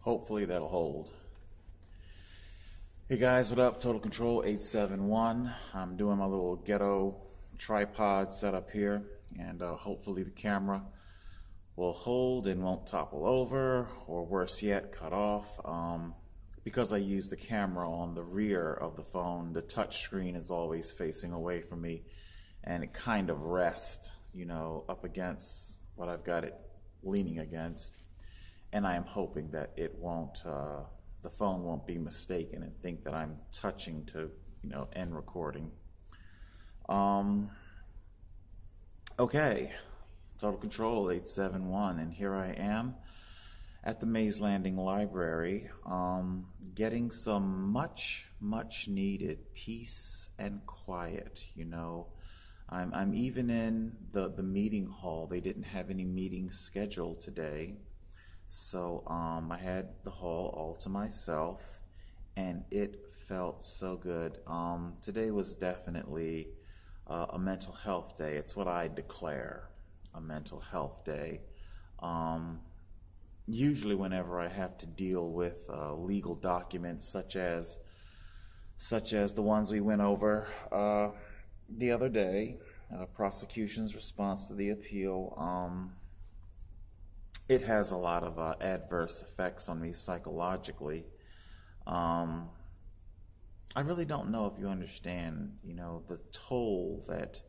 Hopefully that'll hold. Hey guys, what up? Total Control 871. I'm doing my little ghetto tripod setup here, and hopefully the camera will hold and won't topple over, or worse yet, cut off. Because I use the camera on the rear of the phone, the touch screen is always facing away from me, and it kind of rests, up against what I've got it leaning against. And I am hoping that it won't, the phone won't be mistaken and think that I'm touching to, end recording. Okay, Total Control 871, and here I am at the Mays Landing Library, getting some much needed peace and quiet. I'm even in the meeting hall. They didn't have any meetings scheduled today, so I had the hall all to myself, and it felt so good. Today was definitely a mental health day. It's what I declare a mental health day. Usually whenever I have to deal with legal documents such as the ones we went over the other day, prosecution's response to the appeal, it has a lot of adverse effects on me psychologically. I really don't know if you understand, the toll that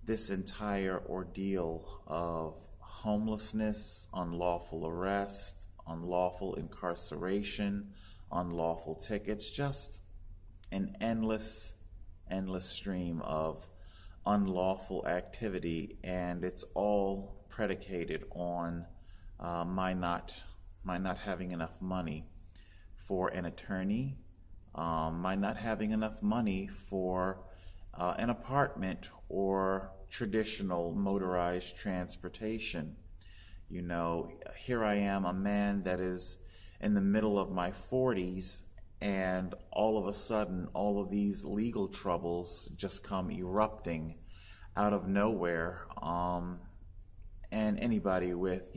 this entire ordeal of homelessness, unlawful arrest, unlawful incarceration, unlawful tickets, just an endless stream of unlawful activity, and it's all predicated on my not having enough money for an attorney, my not having enough money for an apartment or traditional motorized transportation. Here I am, a man that is in the middle of my 40s, and all of a sudden all of these legal troubles just come erupting out of nowhere, and anybody with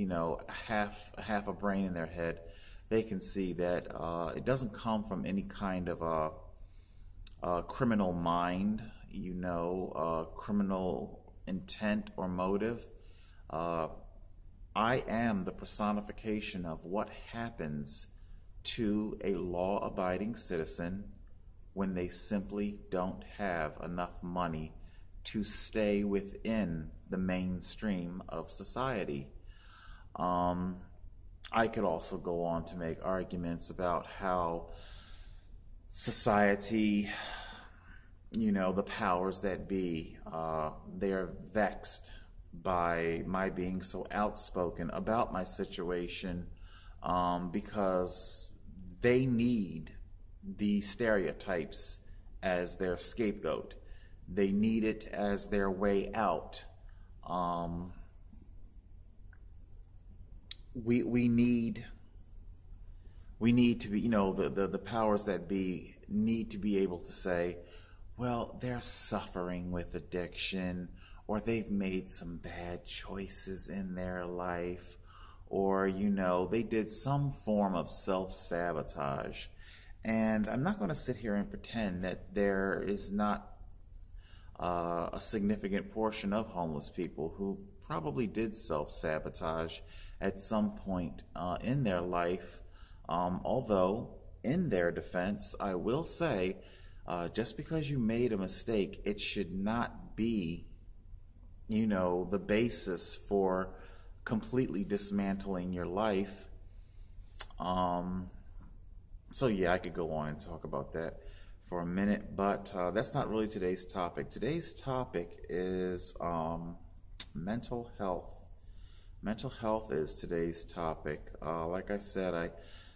half a brain in their head, they can see that it doesn't come from any kind of a criminal mind, criminal intent or motive. I am the personification of what happens to a law-abiding citizen when they simply don't have enough money to stay within the mainstream of society. I could also go on to make arguments about how society, the powers that be, they're vexed by my being so outspoken about my situation, because they need the stereotypes as their scapegoat. They need it as their way out. We need to be, the powers that be need to be able to say, well, they're suffering with addiction, or they've made some bad choices in their life, or, they did some form of self-sabotage. And I'm not going to sit here and pretend that there is not a significant portion of homeless people who probably did self-sabotage at some point in their life, although in their defense, I will say, just because you made a mistake, it should not be, the basis for completely dismantling your life. So yeah, I could go on and talk about that for a minute, but that's not really today's topic. Today's topic is mental health. Mental health is today's topic. Like I said,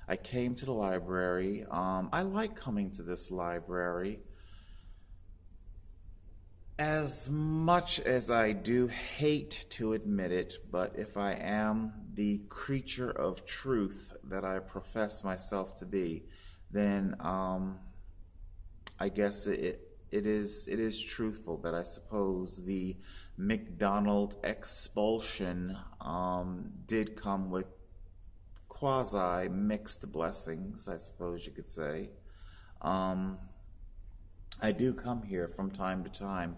I came to the library. I like coming to this library. As much as I do hate to admit it, but if I am the creature of truth that I profess myself to be, then I guess it is truthful that I suppose the McDonald expulsion did come with quasi mixed blessings, I suppose you could say. I do come here from time to time,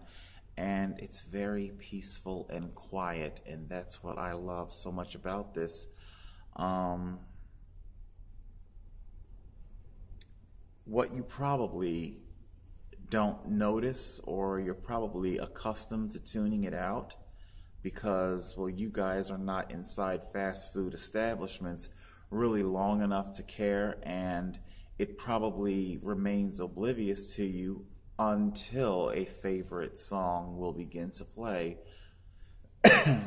and it's very peaceful and quiet, and that's what I love so much about this. What you probably don't notice, or you're probably accustomed to tuning it out because, well, you guys are not inside fast food establishments really long enough to care, and it probably remains oblivious to you until a favorite song will begin to play.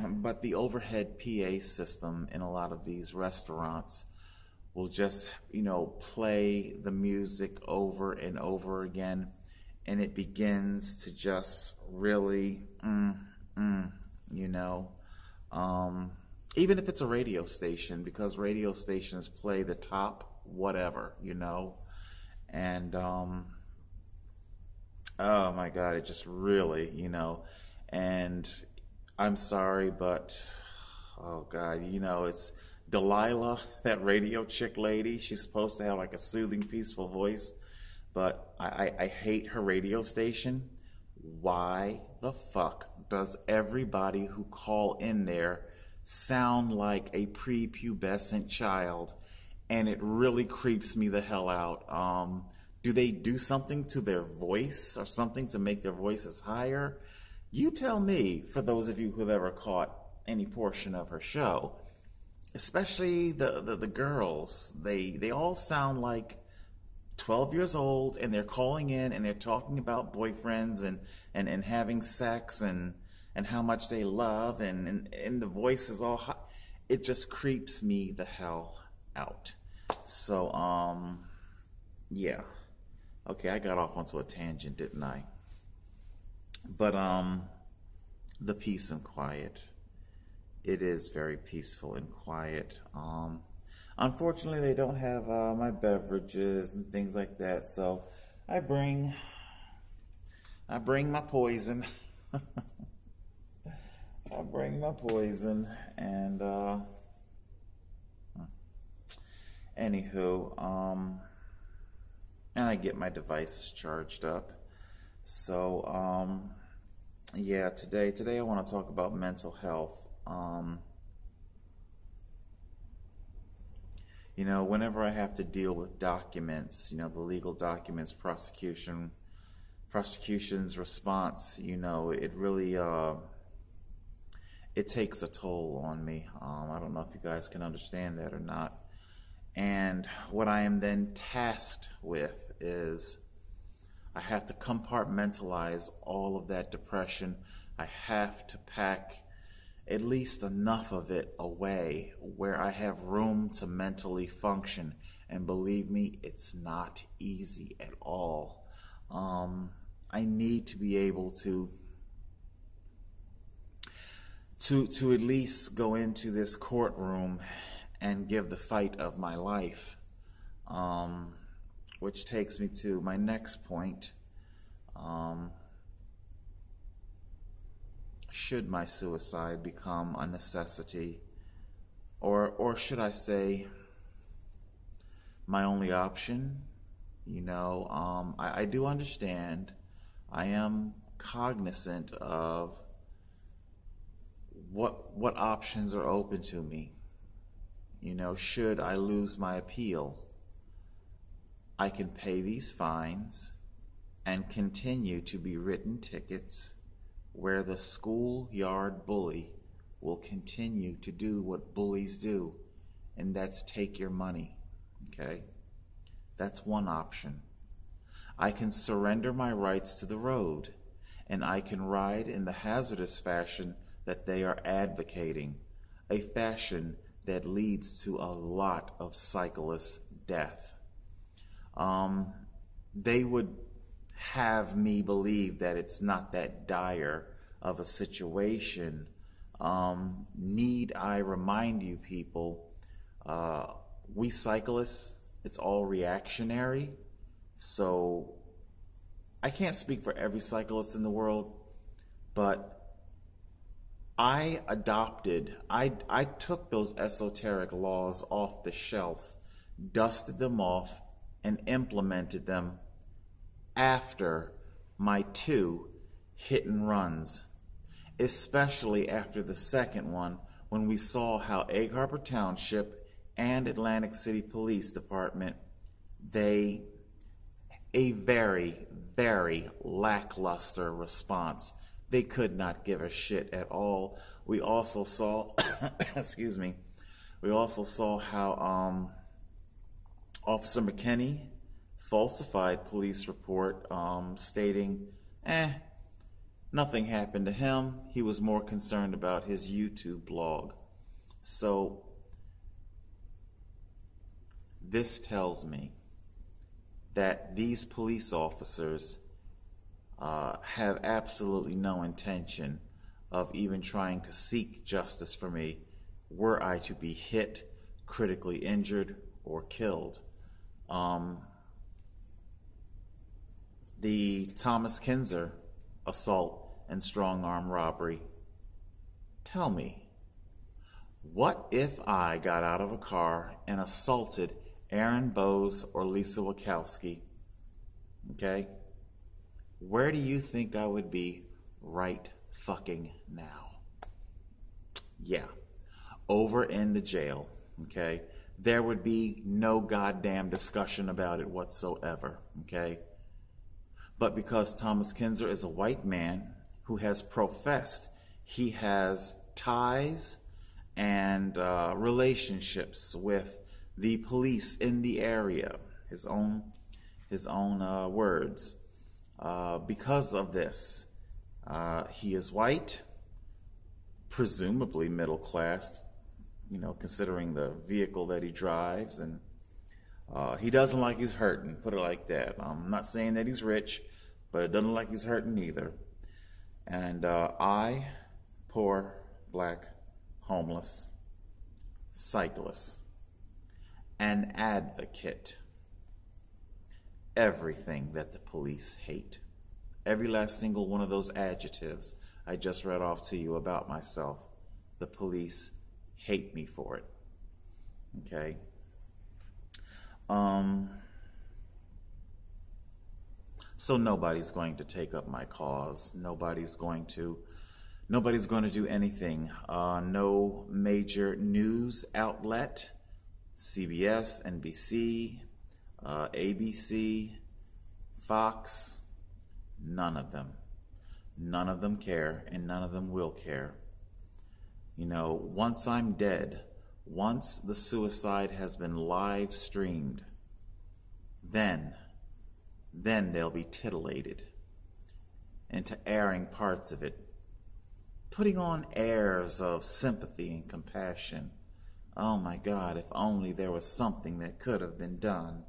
But the overhead PA system in a lot of these restaurants will just, play the music over and over again, and it begins to just really, even if it's a radio station, because radio stations play the top whatever, and oh my God, it just really, and I'm sorry, but oh God, it's Delilah, that radio chick lady. She's supposed to have like a soothing, peaceful voice, but I hate her radio station. Why the fuck does everybody who call in there sound like a prepubescent child? And it really creeps me the hell out. Do they do something to their voice or something to make their voices higher? You tell me, for those of you who have ever caught any portion of her show. Especially the girls. They all sound like 12 years old, and they're calling in and they're talking about boyfriends and having sex and how much they love, and the voice is all hot. It just creeps me the hell out. So, yeah. Okay, I got off onto a tangent, didn't I? But, the peace and quiet. It is very peaceful and quiet. Unfortunately, they don't have my beverages and things like that, so I bring my poison. I bring my poison, and anywho, and I get my devices charged up. So, yeah, today I want to talk about mental health. Whenever I have to deal with documents, the legal documents, prosecution's response, it really, it takes a toll on me. I don't know if you guys can understand that or not. And what I am then tasked with is I have to compartmentalize all of that depression. I have to pack at least enough of it away where I have room to mentally function. And believe me, it's not easy at all. I need to be able to at least go into this courtroom and give the fight of my life, which takes me to my next point. Should my suicide become a necessity, or should I say my only option? I do understand. I am cognizant of what options are open to me. Should I lose my appeal, I can pay these fines and continue to be written tickets where the schoolyard bully will continue to do what bullies do, and that's take your money, okay? That's one option. I can surrender my rights to the road, and I can ride in the hazardous fashion that they are advocating, a fashion that leads to a lot of cyclists' death. They would have me believe that it's not that dire of a situation. Need I remind you people, we cyclists, it's all reactionary. So I can't speak for every cyclist in the world, but I took those esoteric laws off the shelf, dusted them off, and implemented them after my 2 hit and runs, especially after the second one, when we saw how Egg Harbor Township and Atlantic City Police Department, a very, very lackluster response. They could not give a shit at all. We also saw, excuse me, we also saw how Officer McKinney falsified police report stating, nothing happened to him. He was more concerned about his YouTube blog. So this tells me that these police officers have absolutely no intention of even trying to seek justice for me were I to be hit, critically injured, or killed. The Thomas Kinzer assault and strong-arm robbery. Tell me, what if I got out of a car and assaulted Aaron Bowes or Lisa Wachowski? Okay? Where do you think I would be right fucking now? Yeah, over in the jail, okay? There would be no goddamn discussion about it whatsoever, okay? But because Thomas Kinzer is a white man who has professed he has ties and relationships with the police in the area, his own words. Because of this, he is white, presumably middle class, considering the vehicle that he drives, and he doesn't like he's hurting, put it like that. I'm not saying that he's rich, but it doesn't like he's hurting either. And I, poor, black, homeless, cyclist, an advocate, everything that the police hate. Every last single one of those adjectives I just read off to you about myself, the police hate me for it. Okay? So nobody's going to take up my cause. Nobody's going to do anything. No major news outlet, CBS, NBC, ABC, Fox, none of them. None of them care, and none of them will care. Once I'm dead, once the suicide has been live streamed, then they'll be titillated into airing parts of it, putting on airs of sympathy and compassion. Oh my God, if only there was something that could have been done.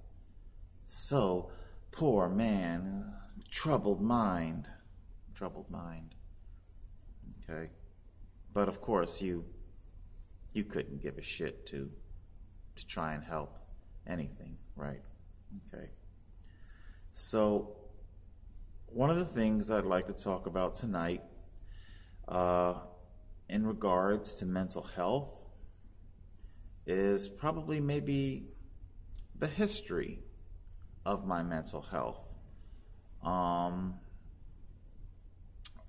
So, poor man, troubled mind. Okay? But of course, you couldn't give a shit to try and help anything, right? Okay. So, one of the things I'd like to talk about tonight, in regards to mental health, is probably maybe the history of my mental health.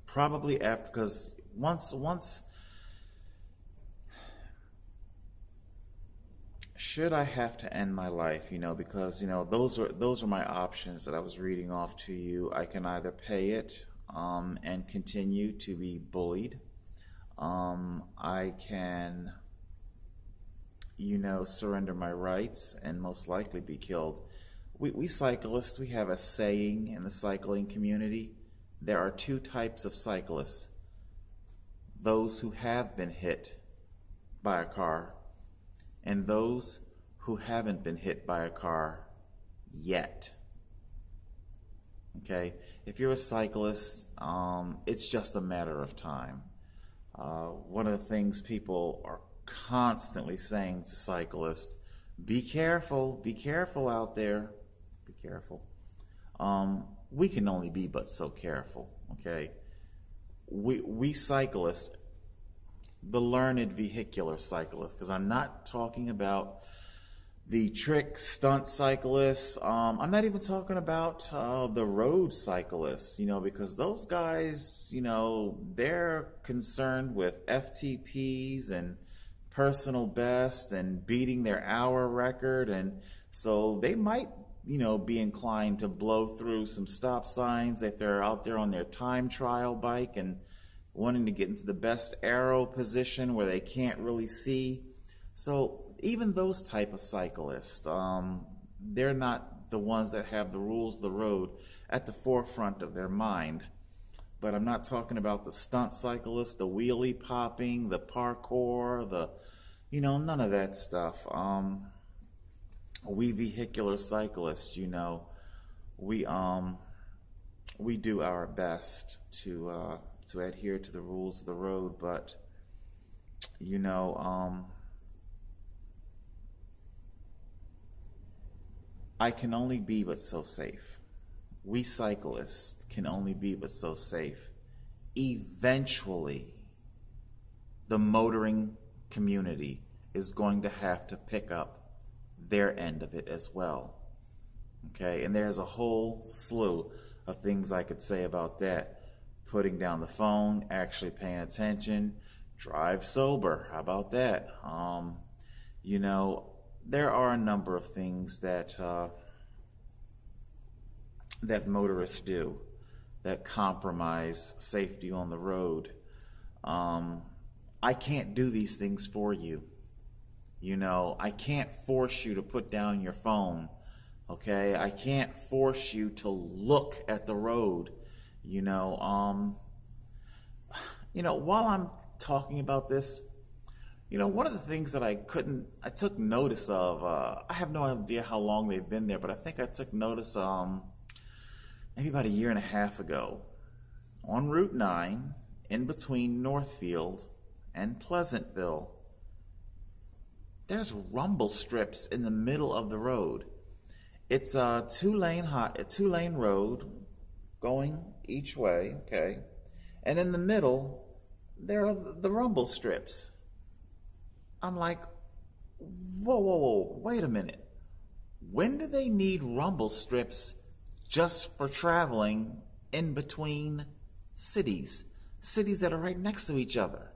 Probably after, because once should I have to end my life, because those are my options that I was reading off to you. I can either pay it and continue to be bullied. I can surrender my rights and most likely be killed. We cyclists, we have a saying in the cycling community. There are 2 types of cyclists: those who have been hit by a car and those who haven't been hit by a car yet. Okay? If you're a cyclist, it's just a matter of time. One of the things people are constantly saying to cyclists, be careful out there, be careful. We can only be but so careful, okay? We cyclists, the learned vehicular cyclist, because I'm not talking about the trick stunt cyclists. I'm not even talking about the road cyclists, because those guys, they're concerned with FTPs and personal best and beating their hour record. And so they might, be inclined to blow through some stop signs if they're out there on their time trial bike and wanting to get into the best aero position where they can't really see. So even those type of cyclists, they're not the ones that have the rules of the road at the forefront of their mind. But I'm not talking about the stunt cyclists, the wheelie popping, the parkour, none of that stuff. We vehicular cyclists, we do our best to adhere to the rules of the road, but I can only be but so safe. We cyclists can only be but so safe. Eventually, the motoring community is going to have to pick up their end of it as well. Okay, and there's a whole slew of things I could say about that. Putting down the phone, actually paying attention, drive sober. How about that? There are a number of things that that motorists do that compromise safety on the road. I can't do these things for you. I can't force you to put down your phone. Okay, I can't force you to look at the road. While I'm talking about this, one of the things that I took notice of, I have no idea how long they've been there, but I think I took notice maybe about a year and a half ago on Route 9 in between Northfield and Pleasantville. There's rumble strips in the middle of the road. It's a two-lane road going each way, okay? And in the middle, there are the rumble strips. I'm like, whoa, wait a minute. When do they need rumble strips just for traveling in between cities that are right next to each other?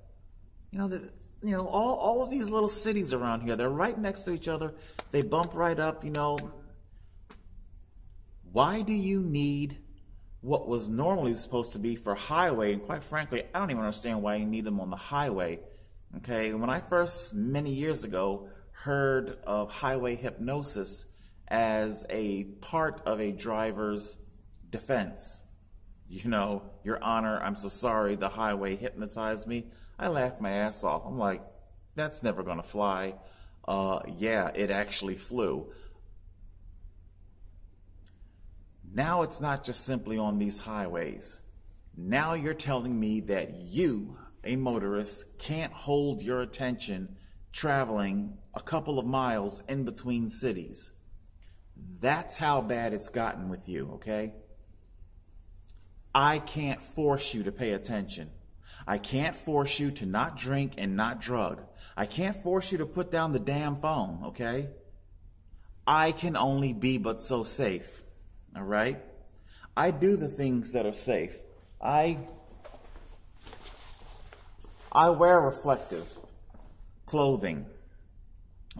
All of these little cities around here, they're right next to each other. They bump right up, Why do you need what was normally supposed to be for highway? And quite frankly, I don't even understand why you need them on the highway. Okay, when I first, many years ago, heard of highway hypnosis as a part of a driver's defense, Your Honor, I'm so sorry, the highway hypnotized me, I laughed my ass off. I'm like, that's never going to fly. Yeah, it actually flew. Now it's not just simply on these highways. Now you're telling me that you, a motorist, can't hold your attention traveling a couple of miles in between cities. That's how bad it's gotten with you, okay? I can't force you to pay attention. I can't force you to not drink and not drug. I can't force you to put down the damn phone, okay? I can only be but so safe, all right? I do the things that are safe. I wear reflective clothing,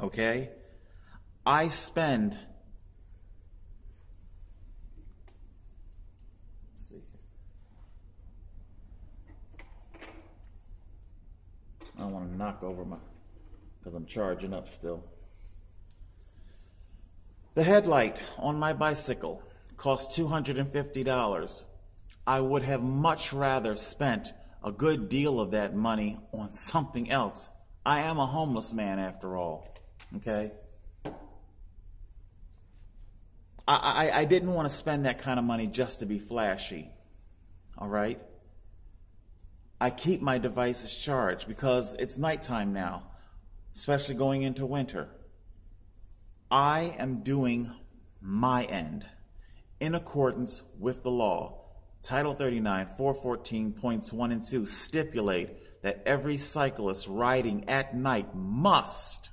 okay? I spend, I don't want to knock over because I'm charging up still. The headlight on my bicycle cost $250. I would have much rather spent a good deal of that money on something else. I am a homeless man after all, okay? I didn't want to spend that kind of money just to be flashy, all right? I keep my devices charged because it's nighttime now, especially going into winter. I am doing my end in accordance with the law. Title 39, 414 points 1 and 2 stipulate that every cyclist riding at night must,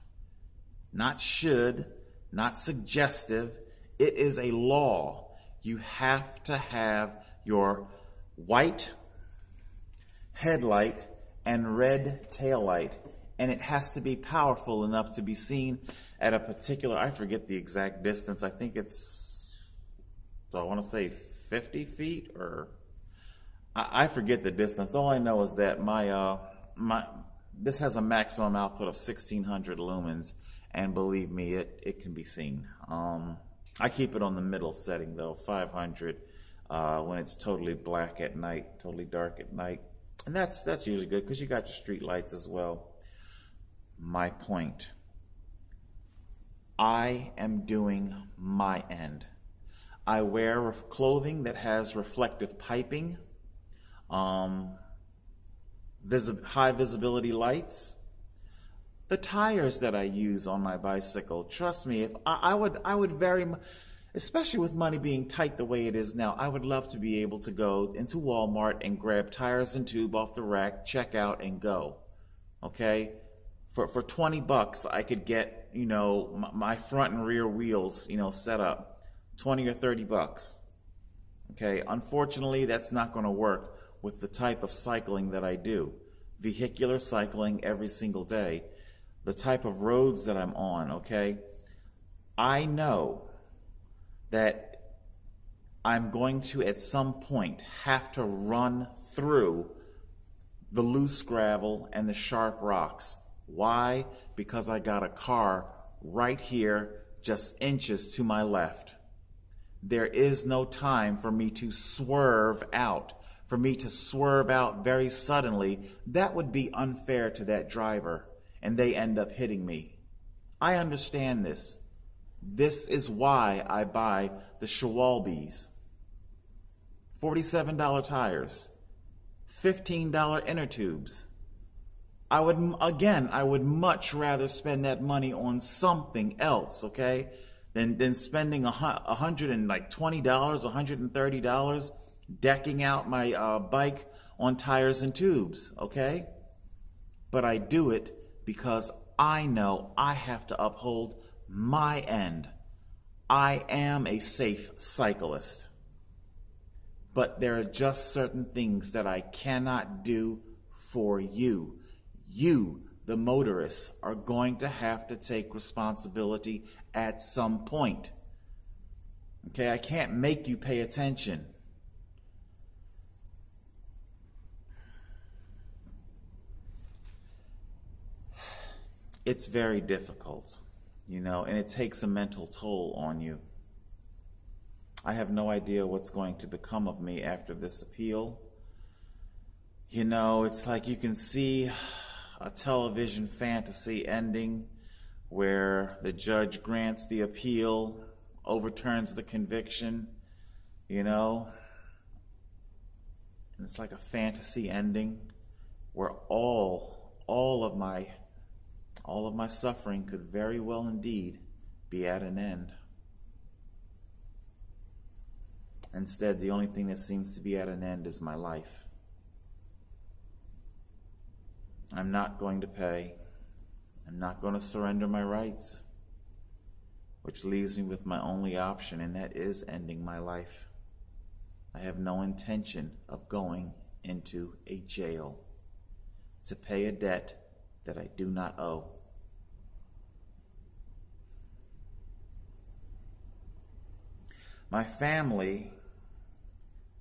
not should, not suggestive, it is a law. You have to have your white headlight and red taillight, and it has to be powerful enough to be seen at a particular, I forget the exact distance, I think it's, I want to say 50 feet, or I forget the distance. All I know is that this has a maximum output of 1600 lumens, and believe me, it can be seen. I keep it on the middle setting though, 500, when it's totally black at night, totally dark at night. And that's usually good because you got your street lights as well. My point, I am doing my end. I wear clothing that has reflective piping, high visibility lights. The tires that I use on my bicycle, trust me, if I would very much, especially with money being tight the way it is now, I would love to be able to go into Walmart and grab tires and tube off the rack, check out, and go. Okay? For $20, I could get, you know, my front and rear wheels, you know, set up. 20 or 30 bucks. Okay? Unfortunately, that's not going to work with the type of cycling that I do. Vehicular cycling every single day. The type of roads that I'm on, okay? I know that I'm going to, at some point, have to run through the loose gravel and the sharp rocks. Why? Because I got a car right here, just inches to my left. There is no time for me to swerve out. For me to swerve out very suddenly, that would be unfair to that driver, and they end up hitting me. I understand this. This is why I buy the Schwalbes. $47 tires, $15 inner tubes. I would much rather spend that money on something else, okay, than spending $120, $130 decking out my bike on tires and tubes, okay? But I do it because I know I have to uphold my end. I am a safe cyclist. But there are just certain things that I cannot do for you. You, the motorists, are going to have to take responsibility at some point. Okay, I can't make you pay attention. It's very difficult, you know, and it takes a mental toll on you. I have no idea what's going to become of me after this appeal. You know, it's like you can see a television fantasy ending where the judge grants the appeal, overturns the conviction, you know, and it's like a fantasy ending where all of my suffering could very well indeed be at an end. Instead, the only thing that seems to be at an end is my life. I'm not going to pay. I'm not going to surrender my rights, which leaves me with my only option, and that is ending my life. I have no intention of going into a jail to pay a debt that I do not owe. My family,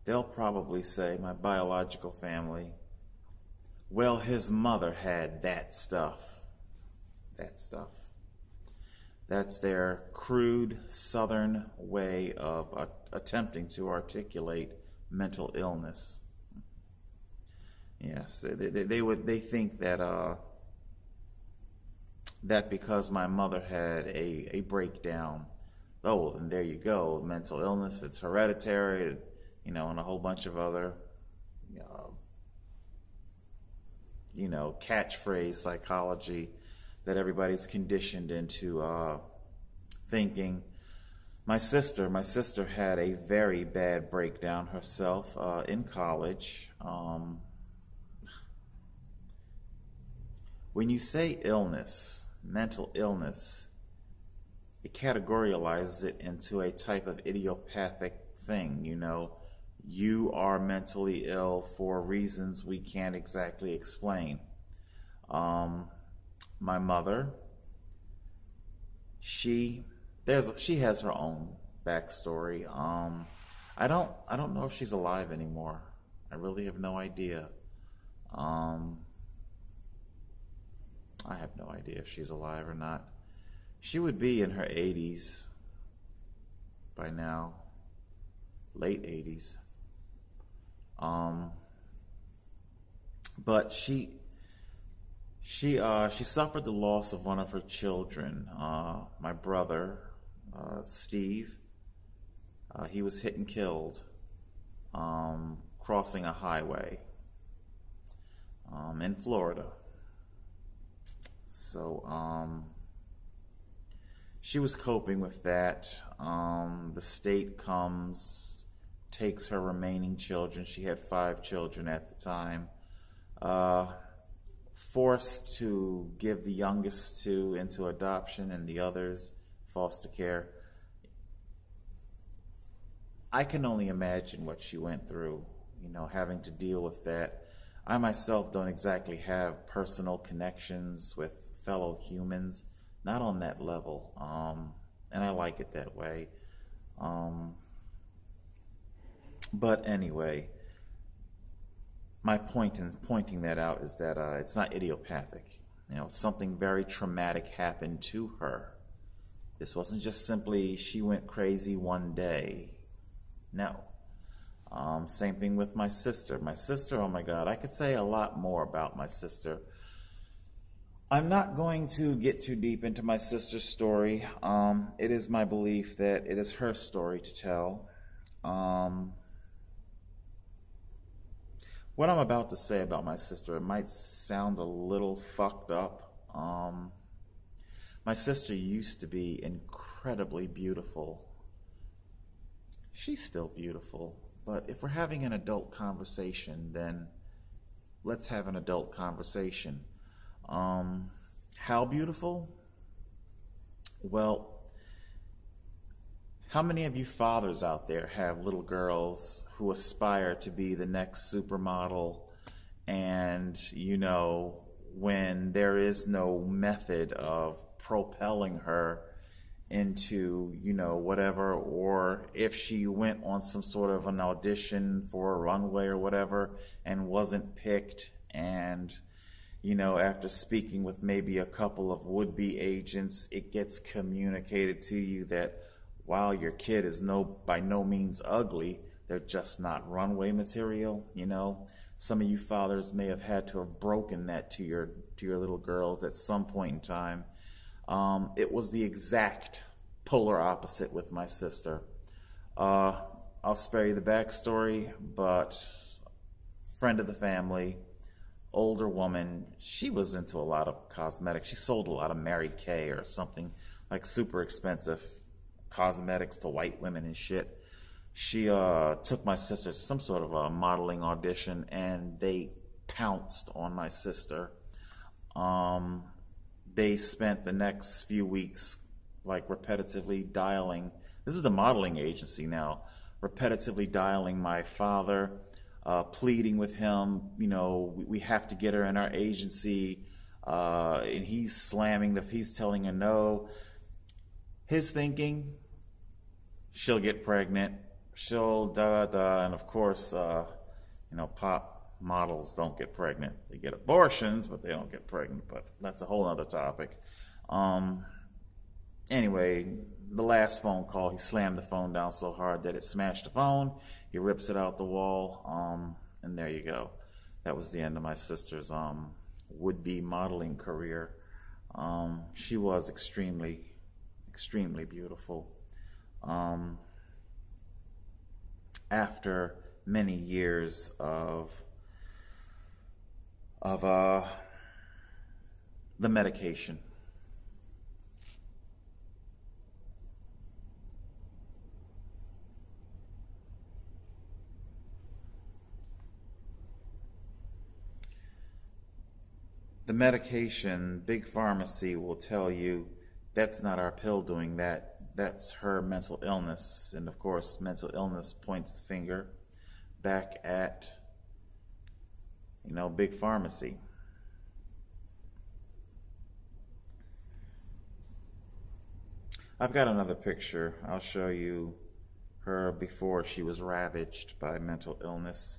they'll probably say, my biological family, well, his mother had that stuff. That stuff. That's their crude Southern way of attempting to articulate mental illness. Yes, they think that that because my mother had a breakdown, oh, then there you go, mental illness, it's hereditary, you know, and a whole bunch of other, you know, catchphrase psychology that everybody's conditioned into thinking. My sister had a very bad breakdown herself in college. When you say illness, mental illness, it categorizes it into a type of idiopathic thing, you know. You are mentally ill for reasons we can't exactly explain. My mother, she has her own backstory. I don't know if she's alive anymore. I really have no idea. I have no idea if she's alive or not. She would be in her 80s by now, late 80s. But she suffered the loss of one of her children, my brother, Steve. He was hit and killed crossing a highway in Florida. So she was coping with that. The state comes, takes her remaining children. She had 5 children at the time. Forced to give the youngest 2 into adoption and the others foster care. I can only imagine what she went through, you know, having to deal with that. I myself don't exactly have personal connections with fellow humans, not on that level, and I like it that way. But anyway, my point in pointing that out is that it's not idiopathic. You know, something very traumatic happened to her. This wasn't just simply she went crazy one day. No. Same thing with my sister. My sister, oh my God, I could say a lot more about my sister. I'm not going to get too deep into my sister's story. It is my belief that it is her story to tell. What I'm about to say about my sister, it might sound a little fucked up. My sister used to be incredibly beautiful. She's still beautiful, but if we're having an adult conversation, then let's have an adult conversation. How beautiful? Well, how many of you fathers out there have little girls who aspire to be the next supermodel, and, you know, when there is no method of propelling her into, you know, whatever, or if she went on some sort of an audition for a runway or whatever and wasn't picked, and, you know, after speaking with maybe a couple of would-be agents, it gets communicated to you that while your kid is by no means ugly, they're just not runway material, you know. Some of you fathers may have had to have broken that to your little girls at some point in time. It was the exact polar opposite with my sister. I'll spare you the backstory, but friend of the family, older woman, she was into a lot of cosmetics. She sold a lot of Mary Kay or something, like super expensive cosmetics to white women and shit. She took my sister to some sort of a modeling audition, and they pounced on my sister. They spent the next few weeks like repetitively dialing. This is the modeling agency now. Repetitively dialing my father, pleading with him, you know, we have to get her in our agency, and he's telling her no. His thinking, she'll get pregnant, she'll da-da-da, and of course, you know, pop models don't get pregnant. They get abortions, but they don't get pregnant, but that's a whole other topic. Anyway, the last phone call, he slammed the phone down so hard that it smashed the phone. He rips it out the wall, and there you go. That was the end of my sister's would-be modeling career. She was extremely, extremely beautiful. After many years of the medication. the medication, Big Pharmacy will tell you that's not our pill doing that. That's her mental illness. And of course, mental illness points the finger back at, Big Pharmacy. I've got another picture. I'll show you her before she was ravaged by mental illness,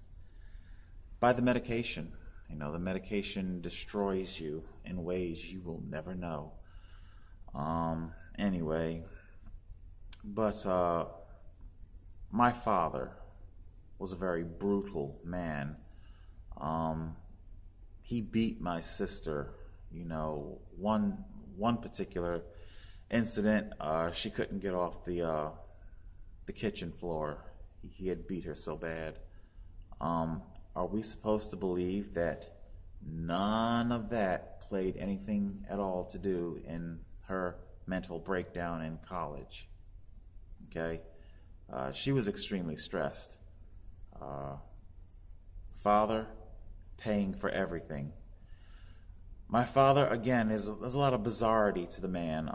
by the medication. The medication destroys you in ways you will never know. Anyway, but my father was a very brutal man. He beat my sister. One particular incident, she couldn't get off the kitchen floor. He had beat her so bad. Are we supposed to believe that none of that played anything at all to do in her mental breakdown in college? Okay? She was extremely stressed. Father paying for everything. My father, again, there's a lot of bizarrity to the man.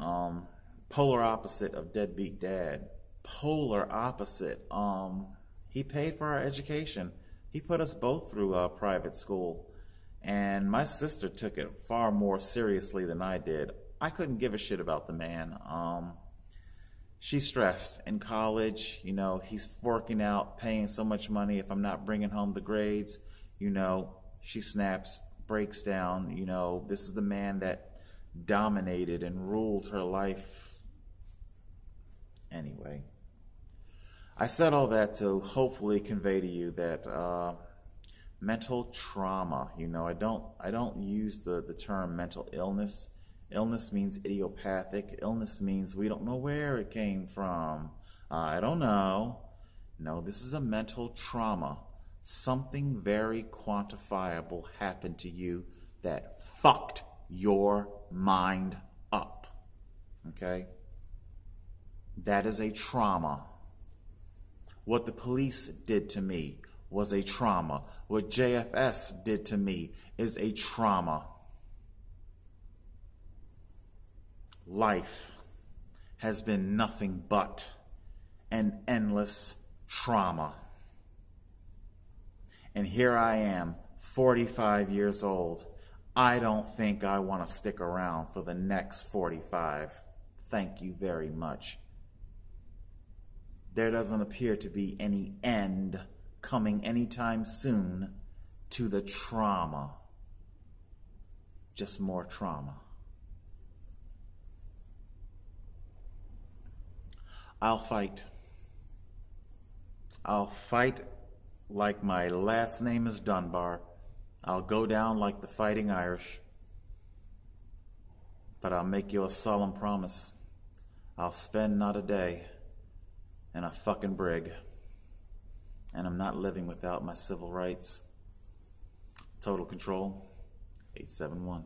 Polar opposite of deadbeat dad. Polar opposite. He paid for our education. He put us both through private school. And my sister took it far more seriously than I did. I couldn't give a shit about the man. She's stressed in college. He's forking out, paying so much money. If I'm not bringing home the grades, she snaps, breaks down. This is the man that dominated and ruled her life. Anyway, I said all that to hopefully convey to you that mental trauma. I don't use the term mental illness. Illness means idiopathic. Illness means we don't know where it came from. I don't know. No, this is a mental trauma. Something very quantifiable happened to you that fucked your mind up. Okay? That is a trauma. What the police did to me was a trauma. What JFS did to me is a trauma. Life has been nothing but an endless trauma. And here I am, 45 years old. I don't think I want to stick around for the next 45. Thank you very much. There doesn't appear to be any end coming anytime soon to the trauma. Just more trauma. I'll fight. I'll fight like my last name is Dunbar. I'll go down like the Fighting Irish. But I'll make you a solemn promise. I'll spend not a day in a fucking brig. And I'm not living without my civil rights. Total Control, 871.